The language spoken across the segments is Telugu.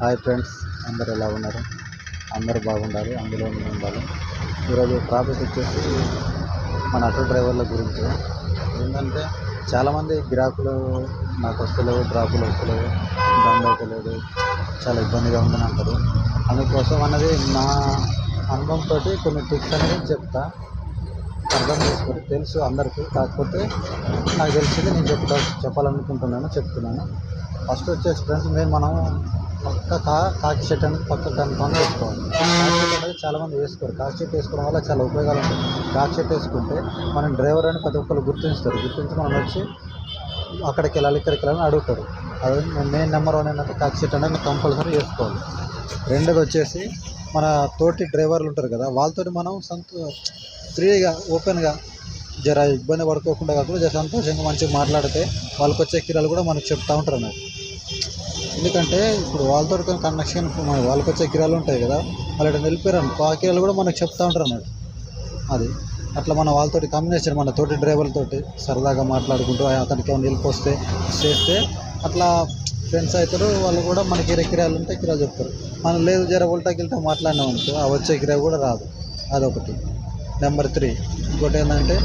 హాయ్ ఫ్రెండ్స్, అందరు ఎలా ఉన్నారు? అందరూ బాగుండాలి, అందులో నేను ఉండాలి. ఈరోజు టాపిక్ వచ్చేసి మన ఆటో డ్రైవర్ల గురించి. ఏంటంటే చాలామంది గిరాకులు నాకు వస్తలేవు, డ్రాపులు వస్తలేవు, దండ అవుతలేదు, చాలా ఇబ్బందిగా ఉందని అంటారు. అందుకోసం అన్నది నా అనుభవంతో కొన్ని టిప్స్ అనేది చెప్తా. అర్థం చేసుకొని తెలుసు అందరికీ, కాకపోతే నాకు తెలిసింది నేను చెప్పాలనుకుంటున్నాను, చెప్తున్నాను. ఫస్ట్ వచ్చేసి ఫ్రెండ్స్, మనం పక్క కాకి షర్ట్ అనేది పక్క కన్ఫామ్ వేసుకోవాలి. కాకి షర్ట్ అనేది చాలామంది వేసుకోరు. కాకి షర్ట్ వేసుకోవడం వల్ల చాలా ఉపయోగాలు ఉంటాయి. కాకి షర్ట్ వేసుకుంటే మనం డ్రైవర్ అని ప్రతి ఒక్కరు గుర్తించి మనం వచ్చి అక్కడికి వెళ్ళాలి, ఇక్కడికి వెళ్ళాలని అడుగుతారు. అది మెయిన్ నెంబర్ 1 ఏంటంటే కాకి షర్ట్ అనేది కంపల్సరీ వేసుకోవాలి. రెండోది వచ్చేసి మన తోటి డ్రైవర్లు ఉంటారు కదా, వాళ్ళతో మనం ఫ్రీగా ఓపెన్గా జర ఇబ్బంది పడుకోకుండా కాకుండా జర సంతోషంగా మంచిగా మాట్లాడితే వాళ్ళకి వచ్చే కిరాలు కూడా మనకు చెప్తూ ఉంటారు అన్నట్టు. ఎందుకంటే ఇప్పుడు వాళ్ళతో కనెక్షన్ వాళ్ళకి వచ్చే కిరాలు ఉంటాయి కదా, వాళ్ళు నిలిపారు అనుకో, ఆ కిరాలు కూడా మనకు చెప్తూ ఉంటారు అన్నట్టు. అది అట్లా మన వాళ్ళతోటి కాంబినేషన్, మన తోటి డ్రైవర్లతోటి సరదాగా మాట్లాడుకుంటూ అతనికి ఏమైనా నిలిపి వస్తే చేస్తే అట్లా ఫ్రెండ్స్ అవుతారు. వాళ్ళు కూడా మనకి కిరాలు ఉంటే కిరాలు చెప్తారు. మనం లేదు జర ఉల్టాకిల్టా మాట్లాడినాం అనుకో, ఆ వచ్చే కిరా కూడా రాదు. అదొకటి. నెంబర్ 3 ఇంకోటి ఏంటంటే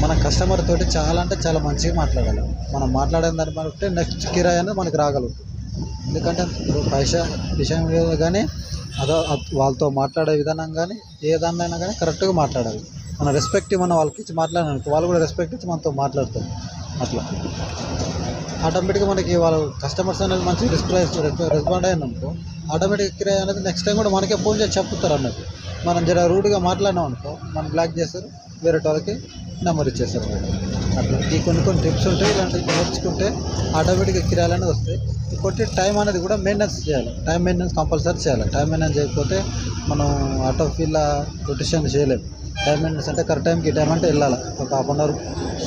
మన కస్టమర్ తోటి చాలా అంటే చాలా మంచిగా మాట్లాడాలి. మనం మాట్లాడిన దాన్ని బట్టి నెక్స్ట్ కిరాయి అనేది మనకి రాగలుగుతుంది. ఎందుకంటే పైసా విషయం లేదు కానీ వాళ్ళతో మాట్లాడే విధానం కానీ ఏ దాన్నైనా కానీ కరెక్ట్గా మాట్లాడాలి. మన రెస్పెక్ట్ మనం వాళ్ళకి ఇచ్చి మాట్లాడాలనుకో, వాళ్ళు కూడా రెస్పెక్ట్ ఇచ్చి మనతో మాట్లాడతారు. అట్లా ఆటోమేటిక్గా మనకి వాళ్ళు కస్టమర్స్ అనేది మంచి రెస్పాండ్ అయ్యారనుకో, ఆటోమేటిక్గా కిరాయి అనేది నెక్స్ట్ టైం కూడా మనకే ఫోన్ చేసి చెప్తారు అన్నట్టు. మనం జర రూడ్గా మాట్లాడినాం అనుకో, మనం బ్లాక్ చేస్తారు, వేరే వాళ్ళకి నెంబర్ ఇచ్చేస్తారు అన్నట్టు. అట్లా ఈ కొన్ని టిప్స్ ఉంటాయి. ఇలాంటివి నేర్చుకుంటే ఆటోమేటిక్గా కిరాయిలు అనేది వస్తాయి. ఇంకోటి టైం అనేది కూడా మెయింటెనెన్స్ చేయాలి. టైం మెయింటెనెన్స్ కంపల్సరీ చేయాలి. టైం మెయింటెనెన్స్ చేయకపోతే మనం ఆటో ఫీల్డ్ రొటేషన్ చేయలేము. టైం మెయింటెనెన్స్ అంటే కరెక్ట్ టైంకి టైం అంటే వెళ్ళాలి. ఒక ½ అవర్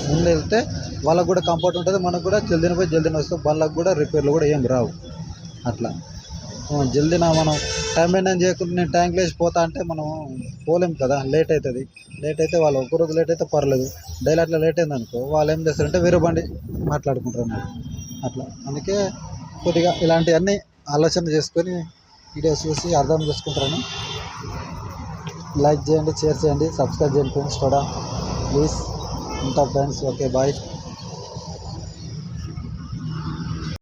ముందు వెళ్తే వాళ్ళకు కూడా కంఫర్ట్ ఉంటుంది, మనకు కూడా జల్దీని పోయి జల్దీని వస్తే వాళ్ళకు కూడా రిపేర్లు కూడా ఏం రావు. అట్లా జల్దీన మనం టైం మెయింటైన్ చేయకుండా నేను ట్యాంక్ లేచిపోతా అంటే మనం పోలేం కదా, లేట్ అవుతుంది. లేట్ అయితే వాళ్ళు ఒకరోజు లేట్ అయితే పర్లేదు, డైలీ అట్లా లేట్ అయింది అనుకో, వాళ్ళు ఏం చేస్తారంటే వేరే బండి మాట్లాడుకుంటారు అన్నమాట. అట్లా అందుకే కొద్దిగా ఇలాంటివన్నీ ఆలోచన చేసుకొని వీడియోస్ చూసి అర్థం చేసుకుంటారని. లైక్ చేయండి, షేర్ చేయండి, సబ్స్క్రైబ్ చేయండి ఫ్రెండ్స్ కూడా ప్లీజ్. ఉంటా ఫ్రెండ్స్, ఓకే బాయ్.